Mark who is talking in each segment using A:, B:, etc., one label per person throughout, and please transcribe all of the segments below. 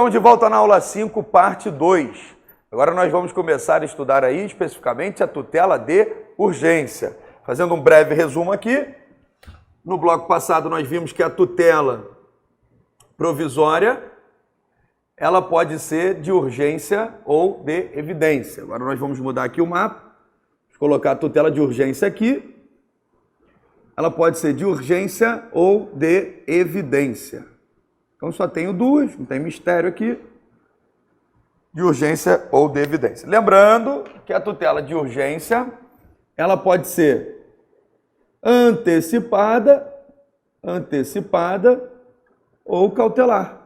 A: Estamos de volta na aula 5, parte 2. Agora nós vamos começar a estudar aí especificamente a tutela de urgência. Fazendo um breve resumo aqui, no bloco passado nós vimos que a tutela provisória, ela pode ser de urgência ou de evidência. Agora nós vamos mudar aqui o mapa, vou colocar a tutela de urgência aqui. Ela pode ser de urgência ou de evidência. Então só tenho duas, não tem mistério aqui. De urgência ou de evidência. Lembrando que a tutela de urgência, ela pode ser antecipada ou cautelar.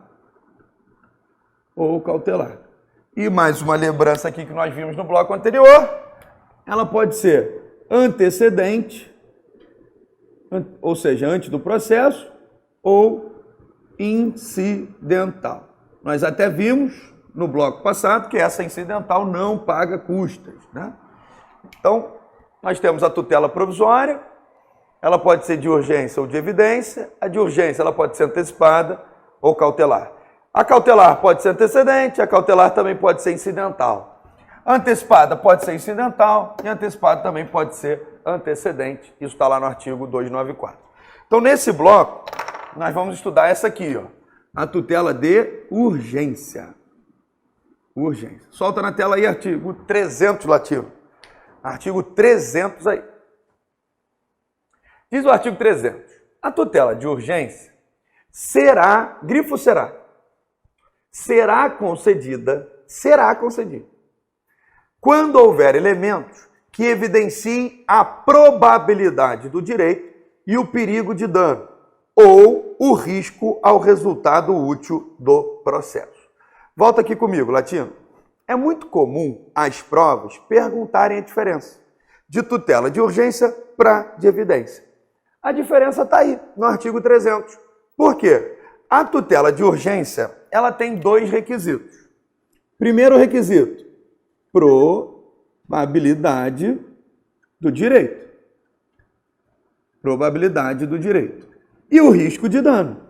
A: E mais uma lembrança aqui que nós vimos no bloco anterior, ela pode ser antecedente, ou seja, antes do processo, ou incidental. Nós até vimos no bloco passado que essa incidental não paga custas, né? Então, nós temos a tutela provisória, ela pode ser de urgência ou de evidência. A de urgência ela pode ser antecipada ou cautelar. A cautelar pode ser antecedente, a cautelar também pode ser incidental. A antecipada pode ser incidental e a antecipada também pode ser antecedente. Isso está lá no artigo 294. Então, nesse bloco, nós vamos estudar essa aqui, ó, a tutela de urgência. Urgência. Solta na tela aí, artigo 300, Latino. Artigo 300 aí. Diz o artigo 300. A tutela de urgência será, grifo será concedida quando houver elementos que evidenciem a probabilidade do direito e o perigo de dano, ou o risco ao resultado útil do processo. Volta aqui comigo, Latino. É muito comum as provas perguntarem a diferença de tutela de urgência para de evidência. A diferença está aí, no artigo 300. Por quê? A tutela de urgência, ela tem dois requisitos. Primeiro requisito, probabilidade do direito. Probabilidade do direito. E o risco de dano.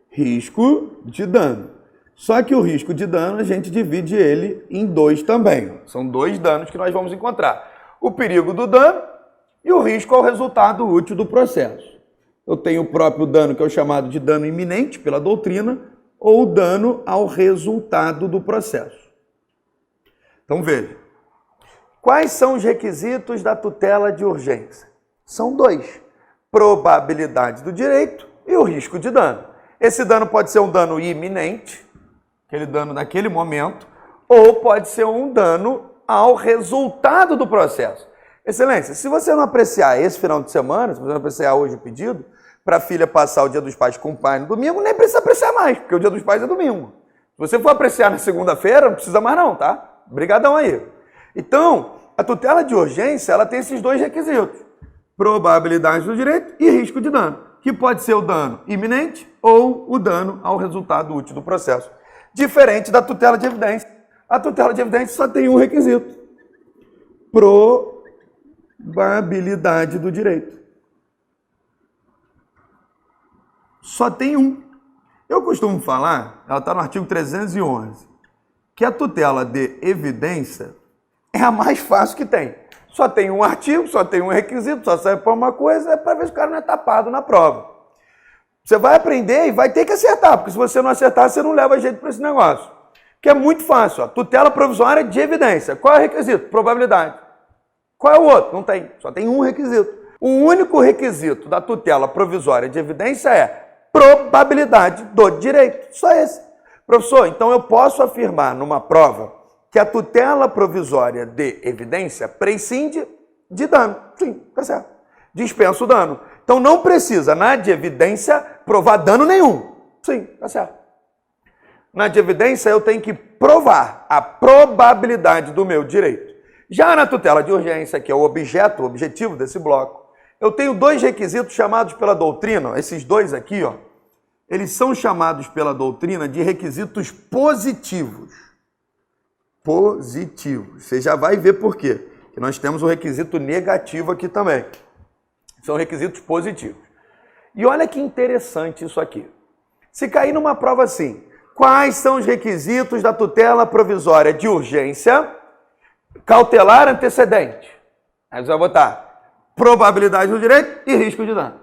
A: Risco de dano. Só que o risco de dano a gente divide ele em dois também. São dois danos que nós vamos encontrar. O perigo do dano e o risco ao resultado útil do processo. Eu tenho o próprio dano, que é o chamado de dano iminente pela doutrina, ou dano ao resultado do processo. Então veja. Quais são os requisitos da tutela de urgência? São dois. Probabilidade do direito e o risco de dano. Esse dano pode ser um dano iminente, aquele dano naquele momento, ou pode ser um dano ao resultado do processo. Excelência, se você não apreciar esse final de semana, se você não apreciar hoje o pedido, para a filha passar o Dia dos Pais com o pai no domingo, nem precisa apreciar mais, porque o Dia dos Pais é domingo. Se você for apreciar na segunda-feira, não precisa mais não, tá? Obrigadão aí. Então, a tutela de urgência, ela tem esses dois requisitos. Probabilidade do direito e risco de dano, que pode ser o dano iminente ou o dano ao resultado útil do processo. Diferente da tutela de evidência. A tutela de evidência só tem um requisito. Probabilidade do direito. Só tem um. Eu costumo falar, ela está no artigo 311, que a tutela de evidência é a mais fácil que tem. Só tem um artigo, só tem um requisito, só serve para uma coisa, é para ver se o cara não é tapado na prova. Você vai aprender e vai ter que acertar, porque se você não acertar, você não leva jeito para esse negócio. Que é muito fácil, ó. Tutela provisória de evidência. Qual é o requisito? Probabilidade. Qual é o outro? Não tem. Só tem um requisito. O único requisito da tutela provisória de evidência é probabilidade do direito. Só esse. Professor, então eu posso afirmar numa prova que a tutela provisória de evidência prescinde de dano. Sim, tá certo. Dispensa o dano. Então não precisa, na de evidência, provar dano nenhum. Sim, tá certo. Na de evidência, eu tenho que provar a probabilidade do meu direito. Já na tutela de urgência, que é o objetivo desse bloco, eu tenho dois requisitos chamados pela doutrina, esses dois aqui, ó, eles são chamados pela doutrina de requisitos positivos. Positivos. Você já vai ver por quê. Que nós temos um requisito negativo aqui também. São requisitos positivos. E olha que interessante isso aqui. Se cair numa prova assim, quais são os requisitos da tutela provisória de urgência cautelar antecedente? Aí você vai botar probabilidade do direito e risco de dano.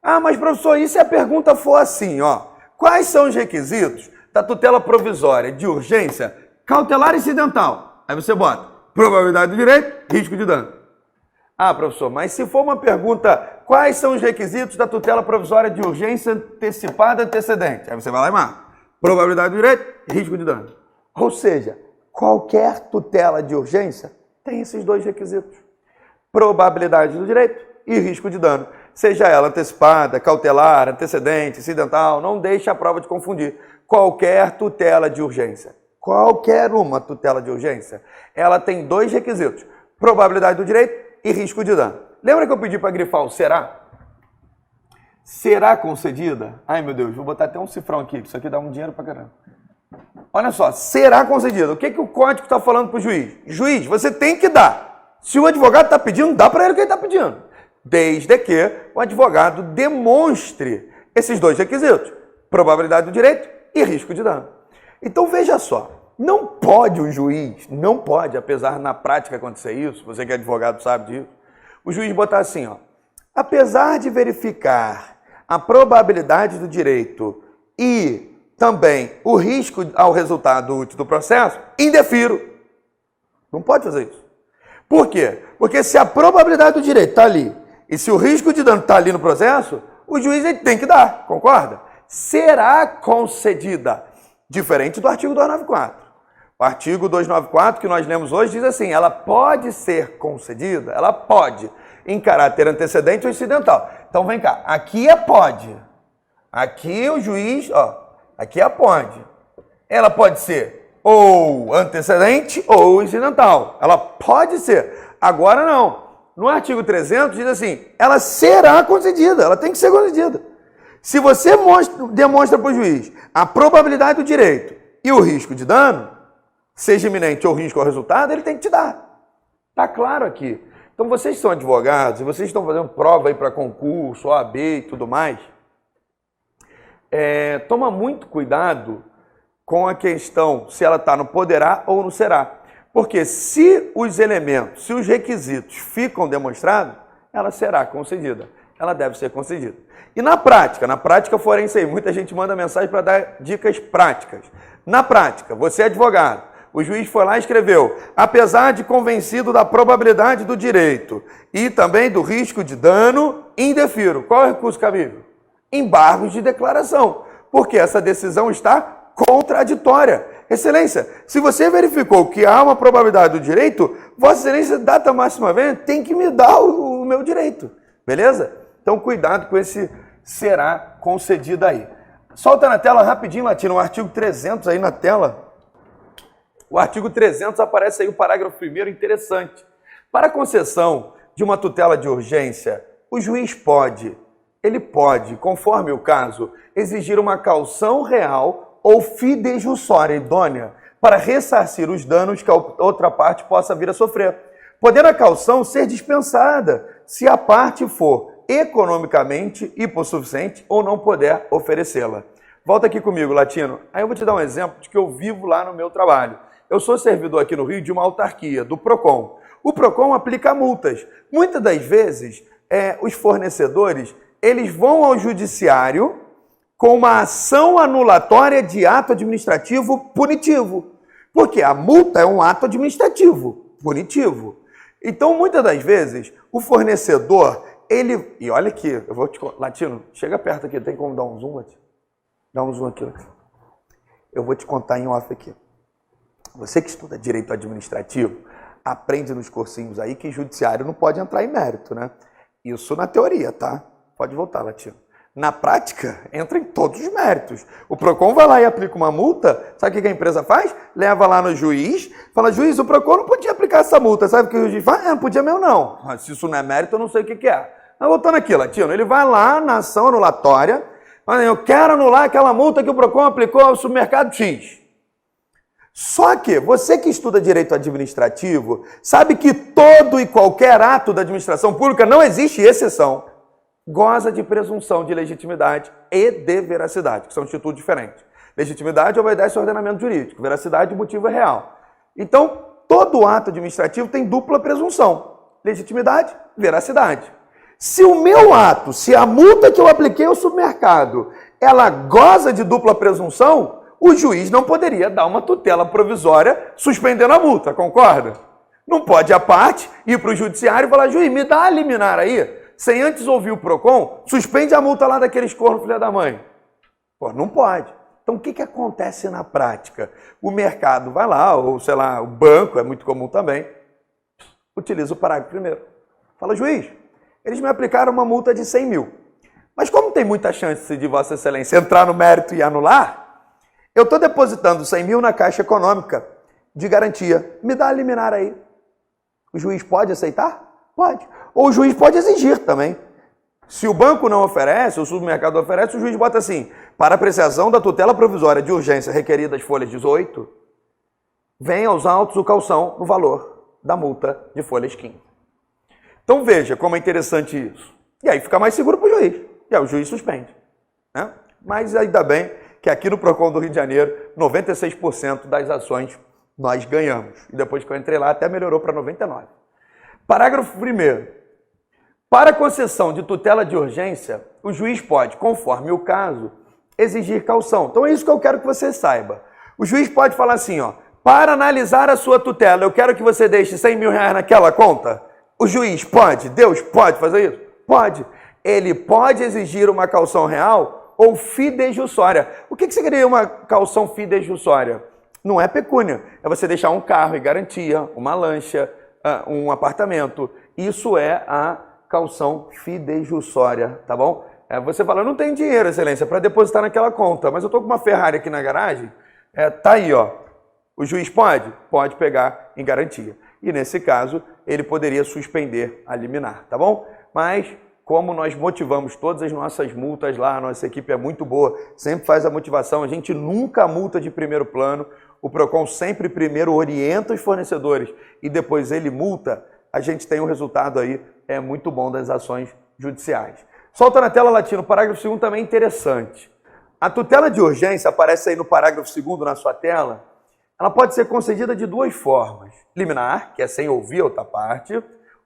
A: Ah, mas professor, e se a pergunta for assim, ó? Quais são os requisitos da tutela provisória de urgência cautelar incidental? Aí você bota probabilidade do direito, risco de dano. Ah, professor, mas se for uma pergunta, quais são os requisitos da tutela provisória de urgência antecipada antecedente? Aí você vai lá e marca. Probabilidade do direito, risco de dano. Ou seja, qualquer tutela de urgência tem esses dois requisitos. Probabilidade do direito e risco de dano. Seja ela antecipada, cautelar, antecedente, incidental, não deixe a prova de confundir. Qualquer tutela de urgência, qualquer uma tutela de urgência, ela tem dois requisitos. Probabilidade do direito e risco de dano. Lembra que eu pedi para grifar o será? Será concedida? Ai, meu Deus, vou botar até um cifrão aqui, isso aqui dá um dinheiro para caramba. Olha só, será concedida. O que o código está falando para o juiz? Juiz, você tem que dar. Se o advogado está pedindo, dá para ele o que ele está pedindo. Desde que o advogado demonstre esses dois requisitos. Probabilidade do direito e risco de dano. Então, veja só. Não pode o juiz, não pode, apesar na prática acontecer isso, você que é advogado sabe disso, o juiz botar assim, ó, apesar de verificar a probabilidade do direito e também o risco ao resultado útil do processo, indefiro. Não pode fazer isso. Por quê? Porque se a probabilidade do direito está ali e se o risco de dano está ali no processo, o juiz ele tem que dar, concorda? Será concedida, diferente do artigo 294. O artigo 294 que nós lemos hoje diz assim, ela pode ser concedida, ela pode, em caráter antecedente ou incidental. Então vem cá, aqui é pode, aqui o juiz, ó, aqui é pode. Ela pode ser ou antecedente ou incidental, ela pode ser. Agora não, no artigo 300 diz assim, ela será concedida, ela tem que ser concedida. Se você demonstra para o juiz a probabilidade do direito e o risco de dano, seja iminente ou risco ao resultado, ele tem que te dar. Está claro aqui. Então, vocês são advogados, e vocês estão fazendo prova aí para concurso, OAB e tudo mais, toma muito cuidado com a questão se ela está no poderá ou no será. Porque se os elementos, se os requisitos ficam demonstrados, ela será concedida. Ela deve ser concedida. E na prática forense aí, muita gente manda mensagem para dar dicas práticas. Na prática, você é advogado, o juiz foi lá e escreveu, apesar de convencido da probabilidade do direito e também do risco de dano, indefiro. Qual é o recurso cabível? Embargos de declaração, porque essa decisão está contraditória. Excelência, se você verificou que há uma probabilidade do direito, Vossa Excelência, data máxima vez, tem que me dar o meu direito. Beleza? Então, cuidado com esse será concedido aí. Solta na tela rapidinho, Latino, o artigo 300 aí na tela. O artigo 300 aparece aí o parágrafo 1º, interessante. Para a concessão de uma tutela de urgência, o juiz pode, conforme o caso, exigir uma caução real ou fidejussória idônea para ressarcir os danos que a outra parte possa vir a sofrer, podendo a caução ser dispensada se a parte for economicamente hipossuficiente ou não puder oferecê-la. Volta aqui comigo, Latino. Aí eu vou te dar um exemplo de que eu vivo lá no meu trabalho. Eu sou servidor aqui no Rio de uma autarquia, do PROCON. O PROCON aplica multas. Muitas das vezes, os fornecedores, eles vão ao judiciário com uma ação anulatória de ato administrativo punitivo. Porque a multa é um ato administrativo punitivo. Então, muitas das vezes, o fornecedor, ele... E olha aqui, eu vou te... Latino, chega perto aqui, tem como dar um zoom, Latino? Dá um zoom aqui. Eu vou te contar em off aqui. Você que estuda direito administrativo, aprende nos cursinhos aí que judiciário não pode entrar em mérito, né? Isso na teoria, tá? Pode voltar, Latino. Na prática, entra em todos os méritos. O PROCON vai lá e aplica uma multa, sabe o que a empresa faz? Leva lá no juiz, fala, juiz, o PROCON não podia aplicar essa multa, sabe o que o juiz faz? Não podia mesmo não. Mas se isso não é mérito, eu não sei o que é. Mas voltando aqui, Latino, ele vai lá na ação anulatória, fala, eu quero anular aquela multa que o PROCON aplicou ao supermercado X. Só que você que estuda direito administrativo sabe que todo e qualquer ato da administração pública, não existe exceção, goza de presunção de legitimidade e de veracidade, que são institutos diferentes. Legitimidade obedece ao ordenamento jurídico, veracidade, o motivo é real. Então, todo ato administrativo tem dupla presunção. Legitimidade, veracidade. Se o meu ato, se a multa que eu apliquei ao supermercado, ela goza de dupla presunção, o juiz não poderia dar uma tutela provisória suspendendo a multa, concorda? Não pode a parte ir para o judiciário e falar, juiz, me dá a liminar aí, sem antes ouvir o PROCON, suspende a multa lá daqueles cornos, filha da mãe. Pô, não pode. Então, o que acontece na prática? O mercado vai lá, ou sei lá, o banco, é muito comum também, utiliza o parágrafo primeiro. Fala, juiz, eles me aplicaram uma multa de 100 mil. Mas como tem muita chance de Vossa Excelência entrar no mérito e anular, eu estou depositando 100 mil na Caixa Econômica de garantia. Me dá a liminar aí. O juiz pode aceitar? Pode. Ou o juiz pode exigir também. Se o banco não oferece, o supermercado oferece, o juiz bota assim, para apreciação da tutela provisória de urgência requerida às folhas 18, vem aos autos o calção no valor da multa de folhas 15. Então veja como é interessante isso. E aí fica mais seguro para o juiz. E aí o juiz suspende. Né? Mas ainda bem que aqui no PROCON do Rio de Janeiro, 96% das ações nós ganhamos. E depois que eu entrei lá, até melhorou para 99%. Parágrafo 1º. Para concessão de tutela de urgência, o juiz pode, conforme o caso, exigir caução. Então é isso que eu quero que você saiba. O juiz pode falar assim, ó, para analisar a sua tutela, eu quero que você deixe 100 mil reais naquela conta. O juiz pode, Deus pode fazer isso? Pode. Ele pode exigir uma caução real ou fidejussória. O que seria uma caução fidejussória? Não é pecúnia, é você deixar um carro em garantia, uma lancha, um apartamento. Isso é a caução fidejussória, tá bom? Você fala, eu não tenho dinheiro, excelência, para depositar naquela conta, mas eu estou com uma Ferrari aqui na garagem, tá aí, ó. O juiz pode? Pode pegar em garantia. E nesse caso, ele poderia suspender a liminar, tá bom? Mas, como nós motivamos todas as nossas multas lá, a nossa equipe é muito boa, sempre faz a motivação, a gente nunca multa de primeiro plano, o PROCON sempre primeiro orienta os fornecedores e depois ele multa, a gente tem um resultado aí muito bom das ações judiciais. Solta na tela, Latino, o parágrafo 2º também é interessante. A tutela de urgência, aparece aí no parágrafo 2º na sua tela, ela pode ser concedida de duas formas. Liminar, que é sem ouvir a outra parte,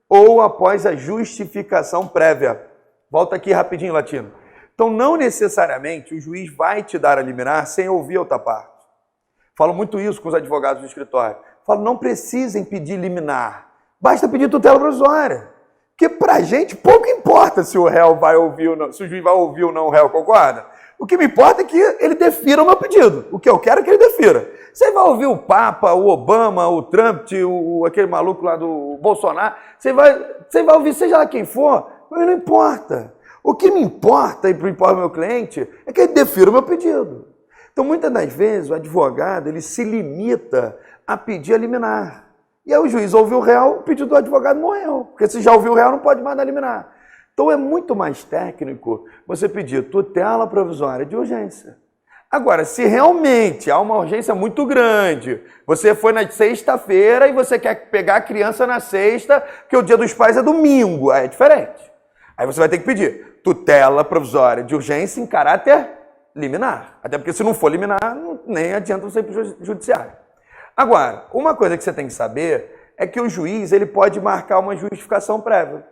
A: ou após a justificação prévia. Volta aqui rapidinho, Latino. Então, não necessariamente o juiz vai te dar a liminar sem ouvir a outra parte. Falo muito isso com os advogados do escritório. Falo, não precisem pedir liminar. Basta pedir tutela provisória. Porque pra gente pouco importa se o réu vai ouvir ou não, se o juiz vai ouvir ou não o réu, concorda? O que me importa é que ele defira o meu pedido. O que eu quero é que ele defira. Você vai ouvir o Papa, o Obama, o Trump, aquele maluco lá do Bolsonaro, você vai ouvir seja lá quem for, mas não importa. O que me importa, e importa o meu cliente, é que ele defira o meu pedido. Então, muitas das vezes, o advogado ele se limita a pedir a liminar. E aí o juiz ouviu o réu, o pedido do advogado morreu. Porque se já ouviu o réu, não pode mais dar liminar. Então, é muito mais técnico você pedir tutela provisória de urgência. Agora, se realmente há uma urgência muito grande, você foi na sexta-feira e você quer pegar a criança na sexta, porque o dia dos pais é domingo, aí é diferente. Aí você vai ter que pedir tutela provisória de urgência em caráter liminar. Até porque se não for liminar, nem adianta você ir para o judiciário. Agora, uma coisa que você tem que saber é que o juiz ele pode marcar uma justificação prévia.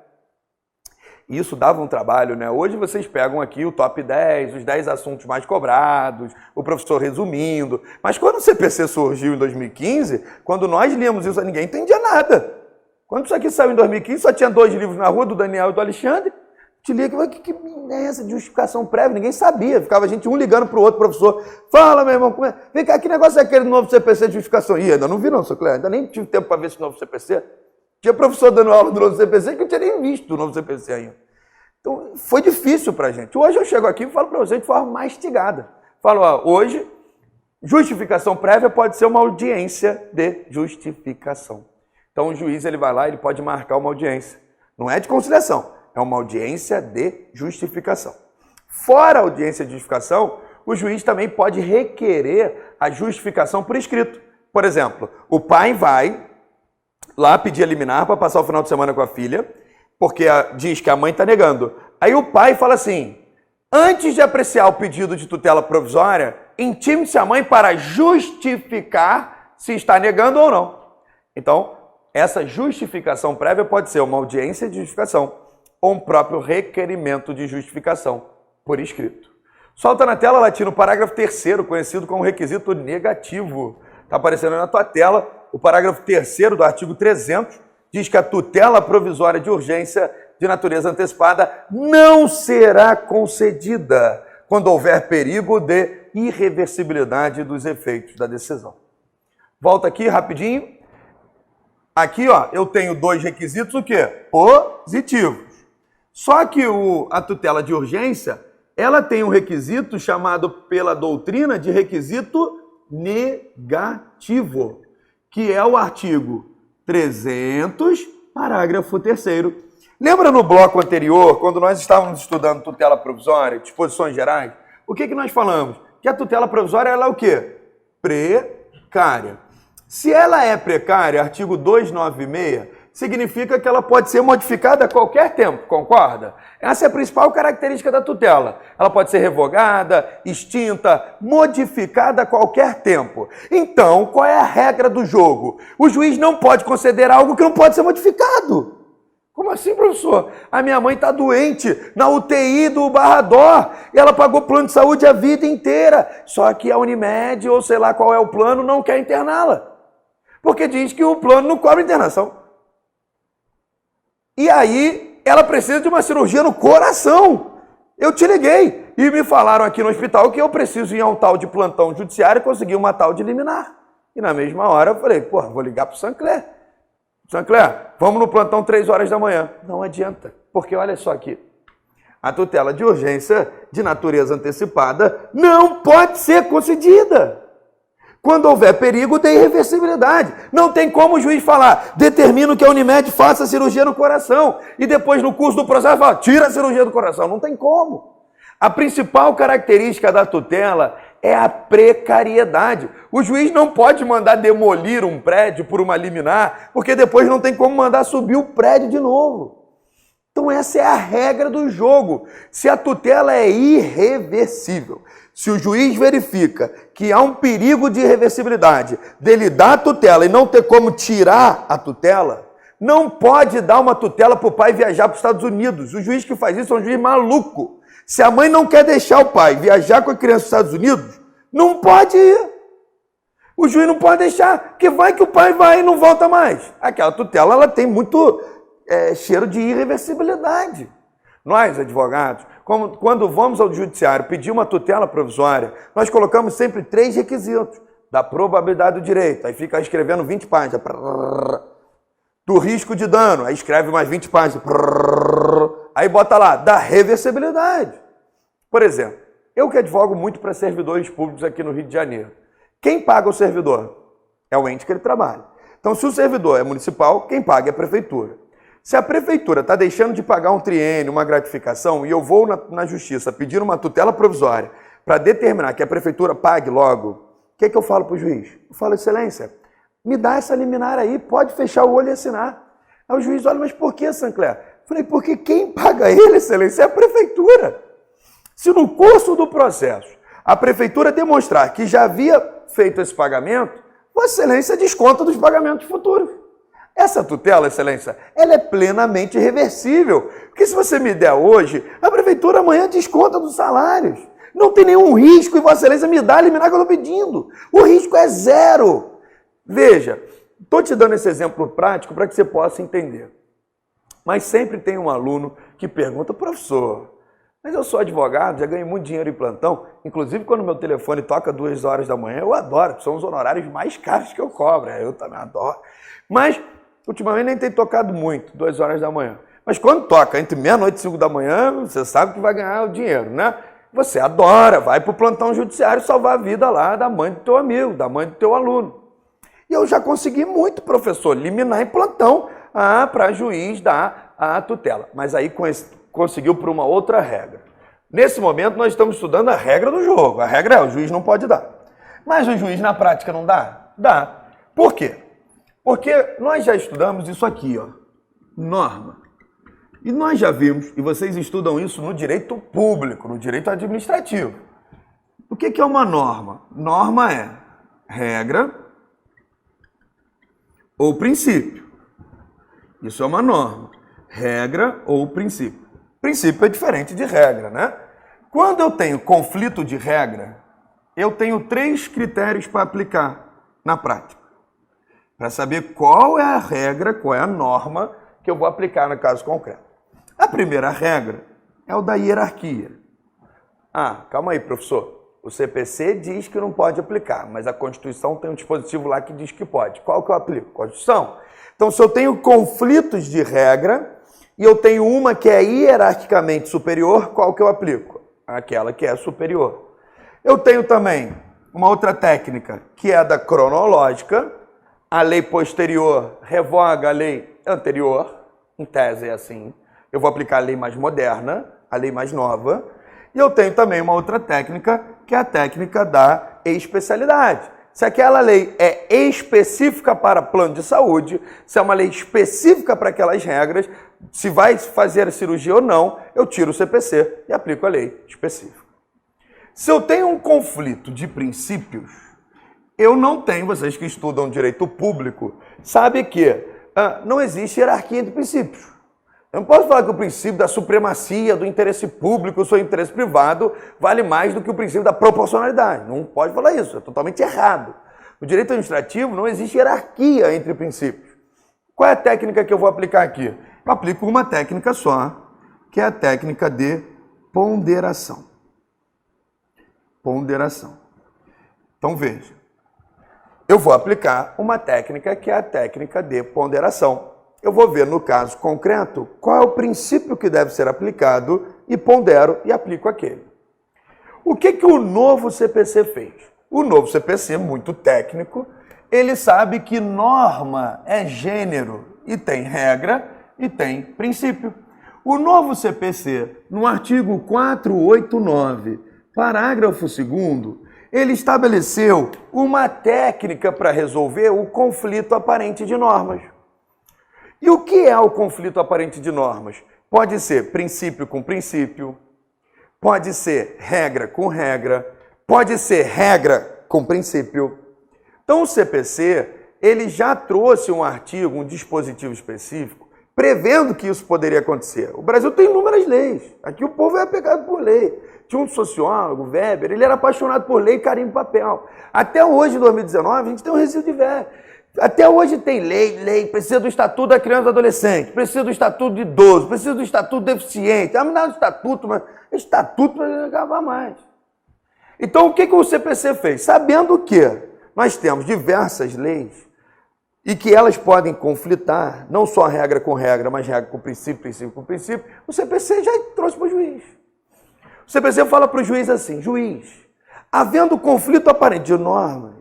A: Isso dava um trabalho, né? Hoje vocês pegam aqui o top 10, os 10 assuntos mais cobrados, o professor resumindo. Mas quando o CPC surgiu em 2015, quando nós líamos isso, ninguém entendia nada. Quando isso aqui saiu em 2015, só tinha 2 livros na rua, do Daniel e do Alexandre. Te lia, que é essa de justificação prévia? Ninguém sabia. Ficava a gente um ligando para o outro professor. Fala, meu irmão, vem cá, que negócio é aquele novo CPC de justificação? Ih, ainda não vi não, seu Cléber. Ainda nem tive tempo para ver esse novo CPC. Tinha professor dando aula do novo CPC que eu não tinha nem visto o novo CPC ainda. Então, foi difícil para a gente. Hoje eu chego aqui e falo para você de forma mastigada. Falo, ó, hoje, justificação prévia pode ser uma audiência de justificação. Então, o juiz ele vai lá, ele pode marcar uma audiência. Não é de conciliação, é uma audiência de justificação. Fora a audiência de justificação, o juiz também pode requerer a justificação por escrito. Por exemplo, o pai vai lá pedir a liminar para passar o final de semana com a filha, porque diz que a mãe está negando. Aí o pai fala assim, antes de apreciar o pedido de tutela provisória, intime-se a mãe para justificar se está negando ou não. Então, essa justificação prévia pode ser uma audiência de justificação ou um próprio requerimento de justificação por escrito. Solta na tela, latino, parágrafo 3º, conhecido como requisito negativo. Está aparecendo aí na tua tela. O parágrafo 3º do artigo 300 diz que a tutela provisória de urgência de natureza antecipada não será concedida quando houver perigo de irreversibilidade dos efeitos da decisão. Volta aqui rapidinho. Aqui, ó, eu tenho dois requisitos, o quê? Positivos. Só que a tutela de urgência, ela tem um requisito chamado pela doutrina de requisito negativo, que é o artigo 300, parágrafo 3º. Lembra no bloco anterior, quando nós estávamos estudando tutela provisória, disposições gerais, o que nós falamos? Que a tutela provisória ela é o quê? Precária. Se ela é precária, artigo 296, significa que ela pode ser modificada a qualquer tempo, concorda? Essa é a principal característica da tutela. Ela pode ser revogada, extinta, modificada a qualquer tempo. Então, qual é a regra do jogo? O juiz não pode conceder algo que não pode ser modificado. Como assim, professor? A minha mãe está doente na UTI do Barradó e ela pagou plano de saúde a vida inteira. Só que a Unimed, ou sei lá qual é o plano, não quer interná-la. Porque diz que o plano não cobre internação. E aí, ela precisa de uma cirurgia no coração. Eu te liguei e me falaram aqui no hospital que eu preciso ir a um tal de plantão judiciário e conseguir uma tal de liminar. E na mesma hora eu falei, porra, vou ligar para o Sancler. Sancler, vamos no plantão 3 horas da manhã. Não adianta, porque olha só aqui. A tutela de urgência de natureza antecipada não pode ser concedida quando houver perigo de irreversibilidade. Não tem como o juiz falar, determino que a Unimed faça a cirurgia no coração e depois no curso do processo fala, tira a cirurgia do coração. Não tem como. A principal característica da tutela é a precariedade. O juiz não pode mandar demolir um prédio por uma liminar, porque depois não tem como mandar subir o prédio de novo. Então essa é a regra do jogo. Se a tutela é irreversível, se o juiz verifica que há um perigo de irreversibilidade dele dar a tutela e não ter como tirar a tutela, não pode dar uma tutela para o pai viajar para os Estados Unidos. O juiz que faz isso é um juiz maluco. Se a mãe não quer deixar o pai viajar com a criança para os Estados Unidos, não pode ir. O juiz não pode deixar, que vai que o pai vai e não volta mais. Aquela tutela ela tem muito cheiro de irreversibilidade. Nós, advogados, quando vamos ao judiciário pedir uma tutela provisória, nós colocamos sempre 3 requisitos da probabilidade do direito. Aí fica escrevendo 20 páginas. Do risco de dano, aí escreve mais 20 páginas. Aí bota lá, da reversibilidade. Por exemplo, eu que advogo muito para servidores públicos aqui no Rio de Janeiro. Quem paga o servidor? É o ente que ele trabalha. Então, se o servidor é municipal, quem paga é a prefeitura. Se a prefeitura está deixando de pagar um triênio, uma gratificação, e eu vou na justiça pedir uma tutela provisória para determinar que a prefeitura pague logo, o que eu falo para o juiz? Eu falo, excelência, me dá essa liminar aí, pode fechar o olho e assinar. Aí o juiz olha, mas por que, Sancler? Falei, porque quem paga ele, excelência, é a prefeitura. Se no curso do processo a prefeitura demonstrar que já havia feito esse pagamento, Vossa Excelência desconta dos pagamentos futuros. Essa tutela, excelência, ela é plenamente reversível. Porque se você me der hoje, a prefeitura amanhã desconta dos salários. Não tem nenhum risco e Vossa Excelência me dá a liminar que eu estou pedindo. O risco é 0. Veja, estou te dando esse exemplo prático para que você possa entender. Mas sempre tem um aluno que pergunta, professor, mas eu sou advogado, já ganho muito dinheiro em plantão, inclusive quando meu telefone toca 2 horas da manhã, eu adoro, são os honorários mais caros que eu cobro, eu também adoro. Mas, ultimamente nem tem tocado muito, 2 horas da manhã. Mas quando toca entre meia-noite e 5 da manhã, você sabe que vai ganhar o dinheiro, né? Você adora, vai para o plantão judiciário salvar a vida lá da mãe do teu amigo, da mãe do teu aluno. E eu já consegui muito, professor, liminar em plantão para juiz dar a tutela. Mas aí conseguiu por uma outra regra. Nesse momento nós estamos estudando a regra do jogo. A regra é o juiz não pode dar. Mas o juiz na prática não dá? Dá. Por quê? Porque nós já estudamos isso aqui, ó, norma. E nós já vimos, e vocês estudam isso no direito público, no direito administrativo. O que é uma norma? Norma é regra ou princípio. Isso é uma norma. Regra ou princípio. Princípio é diferente de regra, né? Quando eu tenho conflito de regra, eu tenho 3 critérios para aplicar na prática. Para saber qual é a regra, qual é a norma que eu vou aplicar no caso concreto. A primeira regra é o da hierarquia. Ah, calma aí, professor. O CPC diz que não pode aplicar, mas a Constituição tem um dispositivo lá que diz que pode. Qual que eu aplico? Constituição. Então, se eu tenho conflitos de regra e eu tenho uma que é hierarquicamente superior, qual que eu aplico? Aquela que é superior. Eu tenho também uma outra técnica, que é a da cronológica. A lei posterior revoga a lei anterior. Em tese é assim. Eu vou aplicar a lei mais moderna, a lei mais nova. E eu tenho também uma outra técnica, que é a técnica da especialidade. Se aquela lei é específica para plano de saúde, se é uma lei específica para aquelas regras, se vai fazer a cirurgia ou não, eu tiro o CPC e aplico a lei específica. Se eu tenho um conflito de princípios, eu não tenho, vocês que estudam direito público, sabem que não existe hierarquia entre princípios. Eu não posso falar que o princípio da supremacia, do interesse público, o seu interesse privado, vale mais do que o princípio da proporcionalidade. Não pode falar isso, é totalmente errado. No direito administrativo não existe hierarquia entre princípios. Qual é a técnica que eu vou aplicar aqui? Eu aplico uma técnica só, que é a técnica de ponderação. Ponderação. Então veja, eu vou aplicar uma técnica que é a técnica de ponderação. Eu vou ver, no caso concreto, qual é o princípio que deve ser aplicado e pondero e aplico aquele. O que o novo CPC fez? O novo CPC, muito técnico, ele sabe que norma é gênero e tem regra e tem princípio. O novo CPC, no artigo 489, parágrafo 2º, ele estabeleceu uma técnica para resolver o conflito aparente de normas. E o que é o conflito aparente de normas? Pode ser princípio com princípio, pode ser regra com regra, pode ser regra com princípio. Então o CPC, ele já trouxe um artigo, um dispositivo específico, prevendo que isso poderia acontecer. O Brasil tem inúmeras leis, aqui o povo é apegado por lei. Tinha um sociólogo, Weber, ele era apaixonado por lei e carimbo papel. Até hoje, em 2019, a gente tem um resíduo de Weber. Até hoje tem lei, precisa do Estatuto da Criança e do Adolescente, precisa do Estatuto do Idoso, precisa do Estatuto do Deficiente. Ah, me dá um estatuto, mas estatuto não acabar mais. Então, o que o CPC fez? Sabendo que nós temos diversas leis e que elas podem conflitar, não só regra com regra, mas regra com princípio, princípio com princípio, o CPC já trouxe para o juiz. O CPC fala para o juiz assim, juiz, havendo conflito aparente de normas,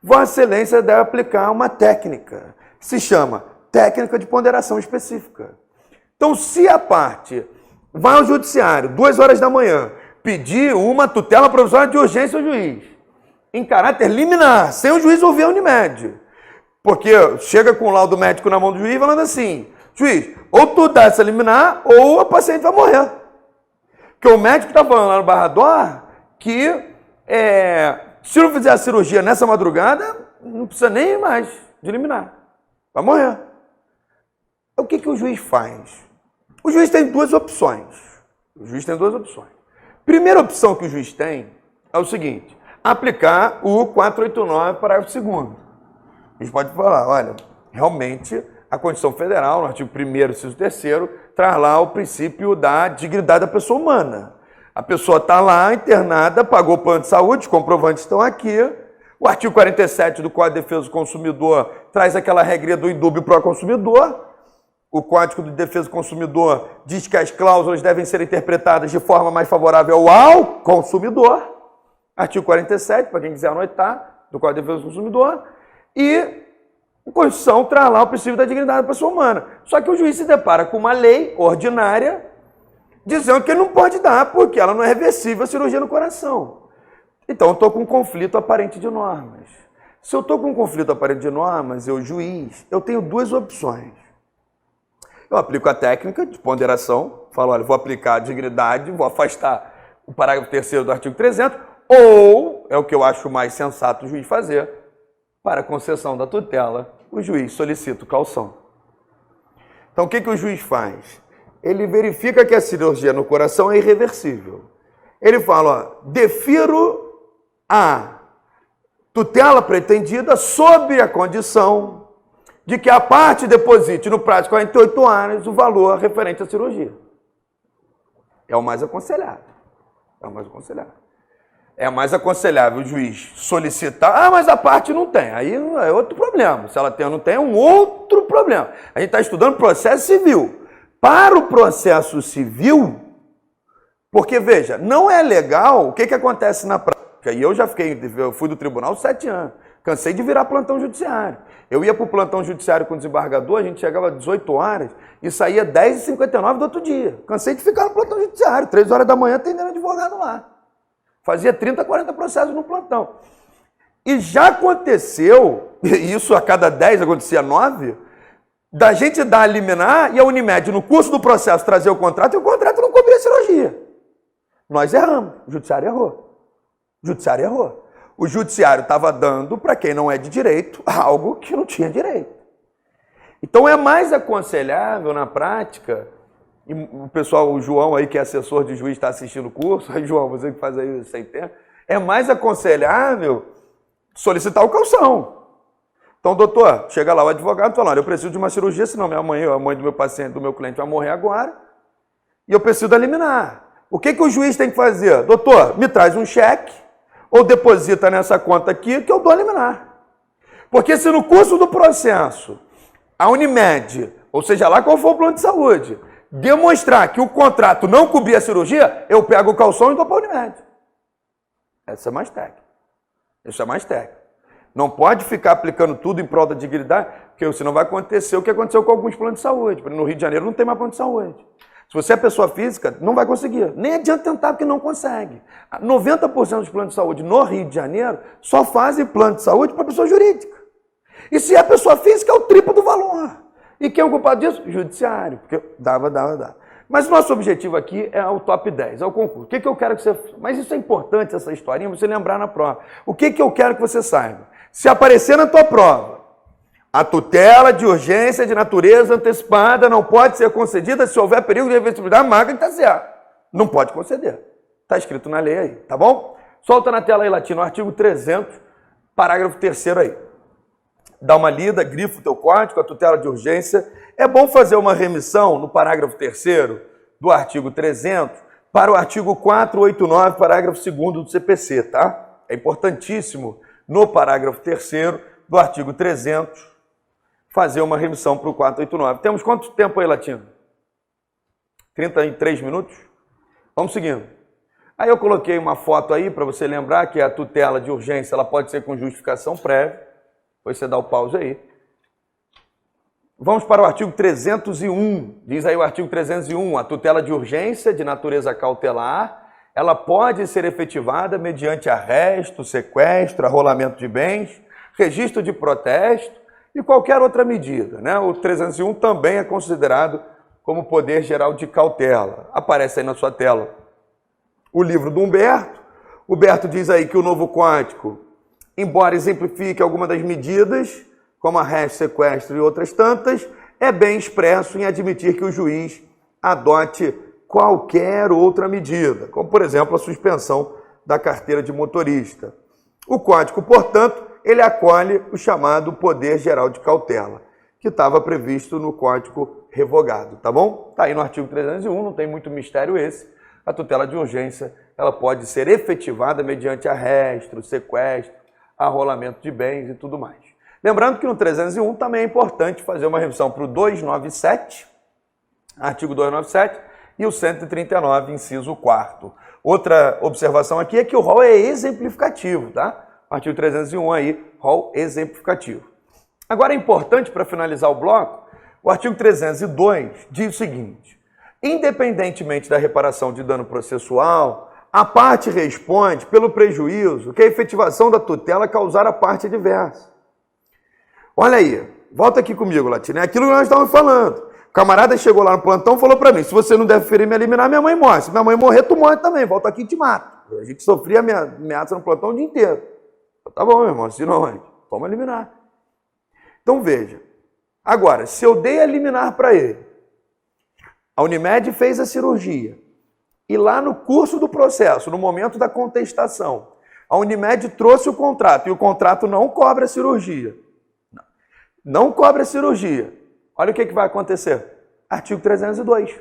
A: Vossa Excelência deve aplicar uma técnica, que se chama técnica de ponderação específica. Então, se a parte vai ao judiciário, 2 horas da manhã, pedir uma tutela provisória de urgência ao juiz, em caráter liminar, sem o juiz ouvir a Unimed, porque chega com o laudo médico na mão do juiz falando assim, juiz, ou tu dá essa liminar, ou a paciente vai morrer. Porque o médico está falando lá no Barrador que se não fizer a cirurgia nessa madrugada, não precisa nem mais de liminar. Vai morrer. O que o juiz faz? O juiz tem 2 opções. Primeira opção que o juiz tem é o seguinte, aplicar o 489, parágrafo 2º. A gente pode falar, olha, realmente a Constituição Federal, no artigo 1º, inciso 3º, traz lá o princípio da dignidade da pessoa humana. A pessoa está lá, internada, pagou o plano de saúde, os comprovantes estão aqui. O artigo 47 do Código de Defesa do Consumidor traz aquela regra do indúbio pro consumidor. O Código de Defesa do Consumidor diz que as cláusulas devem ser interpretadas de forma mais favorável ao consumidor. Artigo 47, para quem quiser anotar, do Código de Defesa do Consumidor. E a Constituição traz lá o princípio da dignidade da pessoa humana. Só que o juiz se depara com uma lei ordinária dizendo que ele não pode dar, porque ela não é reversível a cirurgia no coração. Então, eu estou com um conflito aparente de normas. Se eu estou com um conflito aparente de normas, eu, juiz, eu tenho 2 opções. Eu aplico a técnica de ponderação, falo, olha, vou aplicar a dignidade, vou afastar o parágrafo 3º do artigo 300, ou, é o que eu acho mais sensato o juiz fazer, para a concessão da tutela, o juiz solicita o calção. Então, o que o juiz faz? Ele verifica que a cirurgia no coração é irreversível. Ele fala, ó, defiro a tutela pretendida sob a condição de que a parte deposite no prazo de 48 horas o valor referente à cirurgia. É o mais aconselhável. É o mais aconselhável. É mais aconselhável o juiz solicitar, mas a parte não tem. Aí é outro problema. Se ela tem ou não tem, é um outro problema. A gente está estudando processo civil. Para o processo civil, porque, veja, não é legal o que acontece na prática. E eu fui do tribunal 7 anos. Cansei de virar plantão judiciário. Eu ia para o plantão judiciário com o desembargador, a gente chegava às 18 horas e saía 10h59 do outro dia. Cansei de ficar no plantão judiciário, 3 horas da manhã atendendo advogado lá. Fazia 30, 40 processos no plantão. E já aconteceu, isso a cada 10 acontecia 9, da gente dar a liminar e a Unimed, no curso do processo, trazer o contrato e o contrato não cobria a cirurgia. Nós erramos, o judiciário errou. O judiciário errou. O judiciário estava dando, para quem não é de direito, algo que não tinha direito. Então é mais aconselhável na prática, e o pessoal, o João aí que é assessor de juiz está assistindo o curso, aí João, você que faz aí sem tempo, é mais aconselhável solicitar o calção. Então, doutor, chega lá o advogado e fala, olha, eu preciso de uma cirurgia, senão minha mãe, a mãe do meu paciente, do meu cliente vai morrer agora, e eu preciso da liminar. O que o juiz tem que fazer? Doutor, me traz um cheque, ou deposita nessa conta aqui que eu dou a liminar. Porque se no curso do processo a Unimed, ou seja lá qual for o plano de saúde, demonstrar que o contrato não cobria a cirurgia, eu pego o calção e dou para a Unimed. Essa é mais técnica. Isso é mais técnico. Não pode ficar aplicando tudo em prol da dignidade, porque senão vai acontecer o que aconteceu com alguns planos de saúde. No Rio de Janeiro não tem mais plano de saúde. Se você é pessoa física, não vai conseguir. Nem adianta tentar, porque não consegue. 90% dos planos de saúde no Rio de Janeiro só fazem plano de saúde para pessoa jurídica. E se é pessoa física, é o triplo do valor. E quem é o culpado disso? Judiciário. Porque dava. Mas o nosso objetivo aqui é o top 10, é o concurso. O que eu quero que você... Mas isso é importante, essa historinha, você lembrar na prova. O que eu quero que você saiba? Se aparecer na tua prova, a tutela de urgência de natureza antecipada não pode ser concedida se houver perigo de reversibilidade, marca que está certo. Não pode conceder. Está escrito na lei aí, tá bom? Solta na tela aí, Latino, o artigo 300, parágrafo 3º aí. Dá uma lida, grifa o teu código, a tutela de urgência. É bom fazer uma remissão no parágrafo 3º do artigo 300 para o artigo 489, parágrafo 2º do CPC, tá? É importantíssimo, no parágrafo 3º do artigo 300, fazer uma remissão para o 489. Temos quanto tempo aí, Latino? 33 minutos? Vamos seguindo. Aí eu coloquei uma foto aí para você lembrar que a tutela de urgência ela pode ser com justificação prévia. Depois você dá o pause aí. Vamos para o artigo 301. Diz aí o artigo 301, a tutela de urgência de natureza cautelar, ela pode ser efetivada mediante arresto, sequestro, arrolamento de bens, registro de protesto e qualquer outra medida, né? O 301 também é considerado como poder geral de cautela. Aparece aí na sua tela o livro do Humberto. O Humberto diz aí que o novo código, embora exemplifique alguma das medidas, como arresto, sequestro e outras tantas, é bem expresso em admitir que o juiz adote qualquer outra medida, como, por exemplo, a suspensão da carteira de motorista. O código, portanto, ele acolhe o chamado poder geral de cautela, que estava previsto no código revogado, tá bom? Está aí no artigo 301, não tem muito mistério esse. A tutela de urgência, ela pode ser efetivada mediante arresto, sequestro, arrolamento de bens e tudo mais. Lembrando que no 301 também é importante fazer uma revisão para o 297, artigo 297, e o 139, inciso 4º. Outra observação aqui é que o rol é exemplificativo, tá? Artigo 301 aí, rol exemplificativo. Agora é importante, para finalizar o bloco, o artigo 302 diz o seguinte: independentemente da reparação de dano processual, a parte responde pelo prejuízo que a efetivação da tutela causar à parte adversa. Olha aí, volta aqui comigo, Latino, é aquilo que nós estávamos falando. O camarada chegou lá no plantão e falou para mim, se você não deve ferir me eliminar, minha mãe morre. Se minha mãe morrer, tu morre também, volta aqui e te mato. A gente sofria ameaça no plantão o dia inteiro. Tá bom, meu irmão, assinou onde? Vamos eliminar. Então veja. Agora, se eu dei a liminar para ele, a Unimed fez a cirurgia, e lá no curso do processo, no momento da contestação, a Unimed trouxe o contrato, e o contrato não cobre a cirurgia. Não cobre a cirurgia. Olha o que vai acontecer. Artigo 302.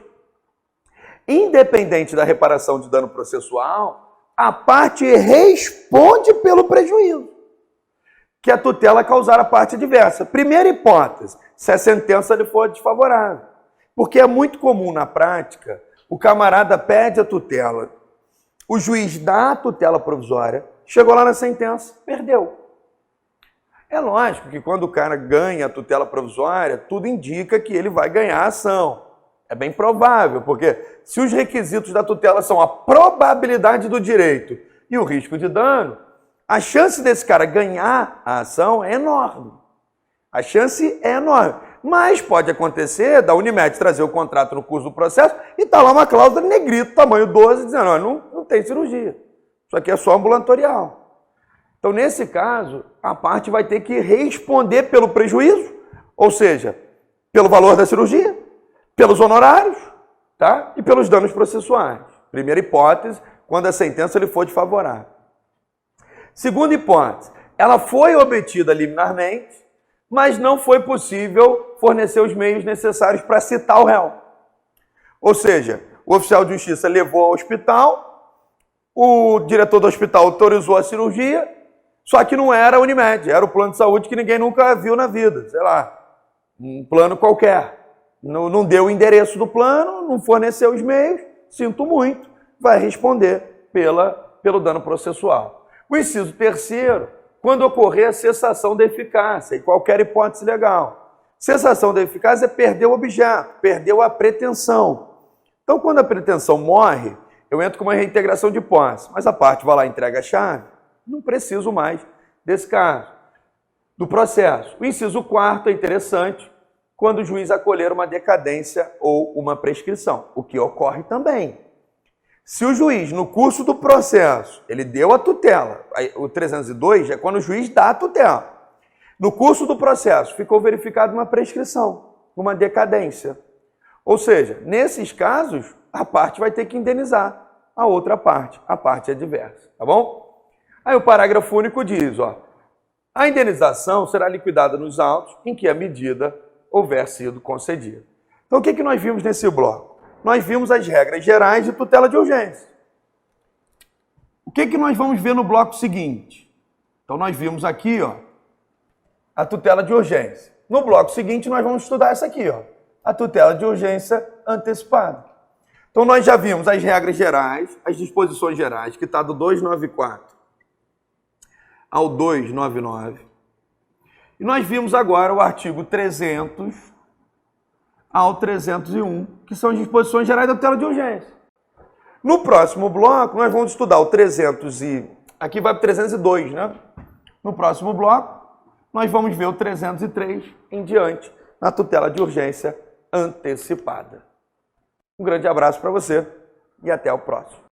A: Independente da reparação de dano processual, a parte responde pelo prejuízo que a tutela causar a parte adversa. Primeira hipótese, se a sentença lhe for desfavorável. Porque é muito comum na prática, o camarada pede a tutela, o juiz dá a tutela provisória, chegou lá na sentença, perdeu. É lógico que quando o cara ganha a tutela provisória, tudo indica que ele vai ganhar a ação. É bem provável, porque se os requisitos da tutela são a probabilidade do direito e o risco de dano, a chance desse cara ganhar a ação é enorme. A chance é enorme. Mas pode acontecer da Unimed trazer o contrato no curso do processo e tá lá uma cláusula de negrito, tamanho 12, dizendo, não tem cirurgia. Isso aqui é só ambulatorial. Então, nesse caso, a parte vai ter que responder pelo prejuízo, ou seja, pelo valor da cirurgia, pelos honorários, tá? E pelos danos processuais. Primeira hipótese, quando a sentença lhe for desfavorável. Segunda hipótese, ela foi obtida liminarmente, mas não foi possível fornecer os meios necessários para citar o réu. Ou seja, o oficial de justiça levou ao hospital, o diretor do hospital autorizou a cirurgia, só que não era a Unimed, era o plano de saúde que ninguém nunca viu na vida, sei lá, um plano qualquer. Não deu o endereço do plano, não forneceu os meios, sinto muito, vai responder pelo dano processual. O inciso terceiro, quando ocorrer a cessação da eficácia, em qualquer hipótese legal. Cessação da eficácia é perder o objeto, perdeu a pretensão. Então, quando a pretensão morre, eu entro com uma reintegração de posse, mas a parte vai lá e entrega a chave, não preciso mais desse caso, do processo. O inciso quarto é interessante, quando o juiz acolher uma decadência ou uma prescrição, o que ocorre também. Se o juiz, no curso do processo, ele deu a tutela, o 302 é quando o juiz dá a tutela. No curso do processo, ficou verificada uma prescrição, uma decadência. Ou seja, nesses casos, a parte vai ter que indenizar a outra parte, a parte adversa, tá bom? Aí o parágrafo único diz, a indenização será liquidada nos autos em que a medida houver sido concedida. Então, o que nós vimos nesse bloco? Nós vimos as regras gerais de tutela de urgência. O que nós vamos ver no bloco seguinte? Então, nós vimos aqui, a tutela de urgência. No bloco seguinte, nós vamos estudar essa aqui, a tutela de urgência antecipada. Então, nós já vimos as regras gerais, as disposições gerais, que está do 294 ao 299. E nós vimos agora o artigo 300 ao 301, que são as disposições gerais da tutela de urgência. No próximo bloco, nós vamos estudar o 300 e... Aqui vai para o 302, né? No próximo bloco, nós vamos ver o 303 em diante, na tutela de urgência antecipada. Um grande abraço para você e até o próximo.